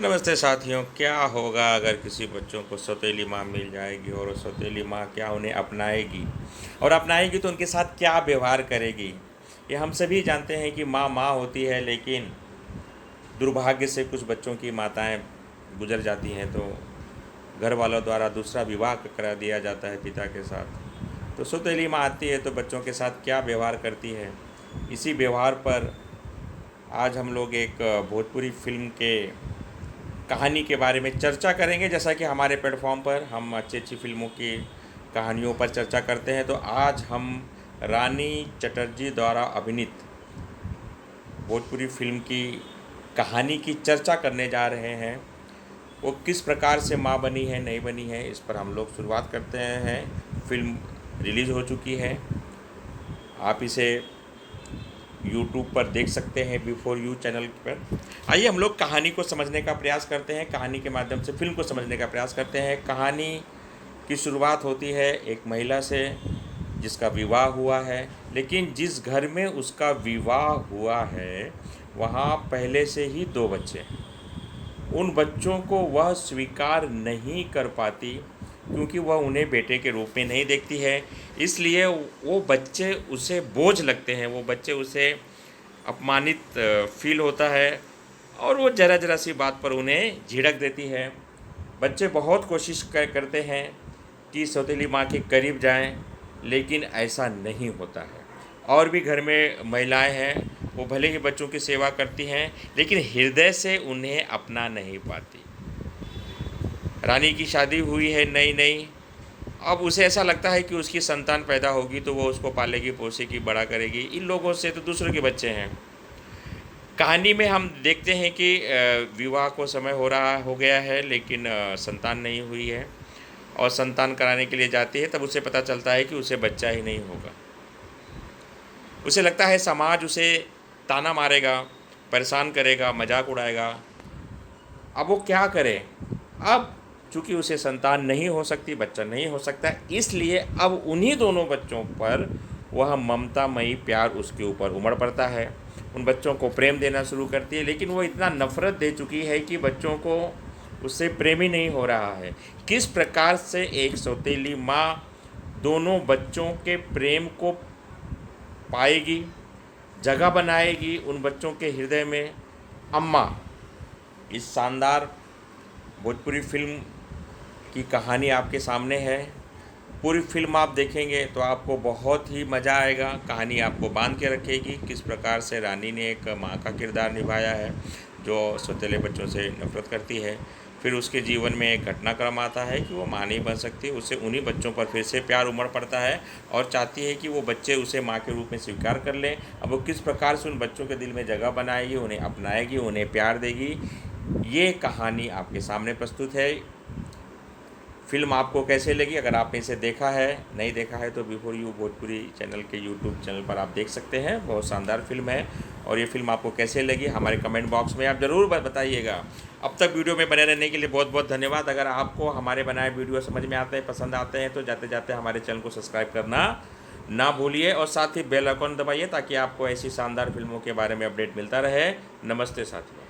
नमस्ते साथियों। क्या होगा अगर किसी बच्चों को सौतेली माँ मिल जाएगी और वो सौतेली माँ क्या उन्हें अपनाएगी, और अपनाएगी तो उनके साथ क्या व्यवहार करेगी। ये हम सभी जानते हैं कि माँ माँ होती है, लेकिन दुर्भाग्य से कुछ बच्चों की माताएं गुजर जाती हैं तो घर वालों द्वारा दूसरा विवाह करा दिया जाता है पिता के साथ। तो सौतेली माँ आती है तो बच्चों के साथ क्या व्यवहार करती है, इसी व्यवहार पर आज हम लोग एक भोजपुरी फिल्म के कहानी के बारे में चर्चा करेंगे। जैसा कि हमारे प्लेटफॉर्म पर हम अच्छी अच्छी फिल्मों की कहानियों पर चर्चा करते हैं, तो आज हम रानी चटर्जी द्वारा अभिनीत भोजपुरी फिल्म की कहानी की चर्चा करने जा रहे हैं। वो किस प्रकार से माँ बनी है, नहीं बनी है, इस पर हम लोग शुरुआत करते हैं। फिल्म रिलीज़ हो चुकी है, आप इसे यूट्यूब पर देख सकते हैं बिफोर यू चैनल पर। आइए हम लोग कहानी को समझने का प्रयास करते हैं, कहानी के माध्यम से फिल्म को समझने का प्रयास करते हैं। कहानी की शुरुआत होती है एक महिला से जिसका विवाह हुआ है, लेकिन जिस घर में उसका विवाह हुआ है वहाँ पहले से ही 2 बच्चे हैं। उन बच्चों को वह स्वीकार नहीं कर पाती क्योंकि वह उन्हें बेटे के रूप में नहीं देखती है, इसलिए वो बच्चे उसे बोझ लगते हैं, वो बच्चे उसे अपमानित फील होता है और वो ज़रा ज़रा सी बात पर उन्हें झिड़क देती है। बच्चे बहुत कोशिश करते हैं कि सौतेली माँ के करीब जाएं, लेकिन ऐसा नहीं होता है। और भी घर में महिलाएं हैं, वो भले ही बच्चों की सेवा करती हैं, लेकिन हृदय से उन्हें अपना नहीं पाती। रानी की शादी हुई है नई नई, अब उसे ऐसा लगता है कि उसकी संतान पैदा होगी तो वो उसको पालेगी पोसेगी बड़ा करेगी। इन लोगों से तो दूसरों के बच्चे हैं। कहानी में हम देखते हैं कि विवाह को समय हो गया है, लेकिन संतान नहीं हुई है और संतान कराने के लिए जाती है। तब उसे पता चलता है कि उसे बच्चा ही नहीं होगा। उसे लगता है समाज उसे ताना मारेगा, परेशान करेगा, मजाक उड़ाएगा। अब वो क्या करे? अब चूँकि उसे संतान नहीं हो सकती, बच्चा नहीं हो सकता, इसलिए अब उन्हीं दोनों बच्चों पर वह ममतामयी प्यार उसके ऊपर उमड़ पड़ता है। उन बच्चों को प्रेम देना शुरू करती है, लेकिन वो इतना नफ़रत दे चुकी है कि बच्चों को उससे प्रेम ही नहीं हो रहा है। किस प्रकार से एक सौतेली माँ दोनों बच्चों के प्रेम को पाएगी, जगह बनाएगी उन बच्चों के हृदय में। अम्मा, इस शानदार भोजपुरी फिल्म की कहानी आपके सामने है। पूरी फिल्म आप देखेंगे तो आपको बहुत ही मज़ा आएगा। कहानी आपको बांध के रखेगी किस प्रकार से रानी ने एक माँ का किरदार निभाया है जो सौतेले बच्चों से नफरत करती है। फिर उसके जीवन में एक घटनाक्रम आता है कि वो माँ नहीं बन सकती, उसे उन्हीं बच्चों पर फिर से प्यार उमड़ पड़ता है और चाहती है कि वो बच्चे उसे माँ के रूप में स्वीकार कर लें। अब वो किस प्रकार से उन बच्चों के दिल में जगह बनाएगी, उन्हें अपनाएगी, उन्हें प्यार देगी, ये कहानी आपके सामने प्रस्तुत है। फिल्म आपको कैसे लगी? अगर आपने इसे देखा है, नहीं देखा है, तो बिफोर यू भोजपुरी चैनल के यूट्यूब चैनल पर आप देख सकते हैं। बहुत शानदार फिल्म है। और ये फिल्म आपको कैसे लगी हमारे कमेंट बॉक्स में आप ज़रूर बताइएगा। अब तक वीडियो में बने रहने के लिए बहुत बहुत धन्यवाद। अगर आपको हमारे बनाए वीडियो समझ में आते हैं, पसंद आते हैं, तो जाते जाते हमारे चैनल को सब्सक्राइब करना ना भूलिए और साथ ही बेल आइकन दबाइए ताकि आपको ऐसी शानदार फिल्मों के बारे में अपडेट मिलता रहे। नमस्ते साथियों।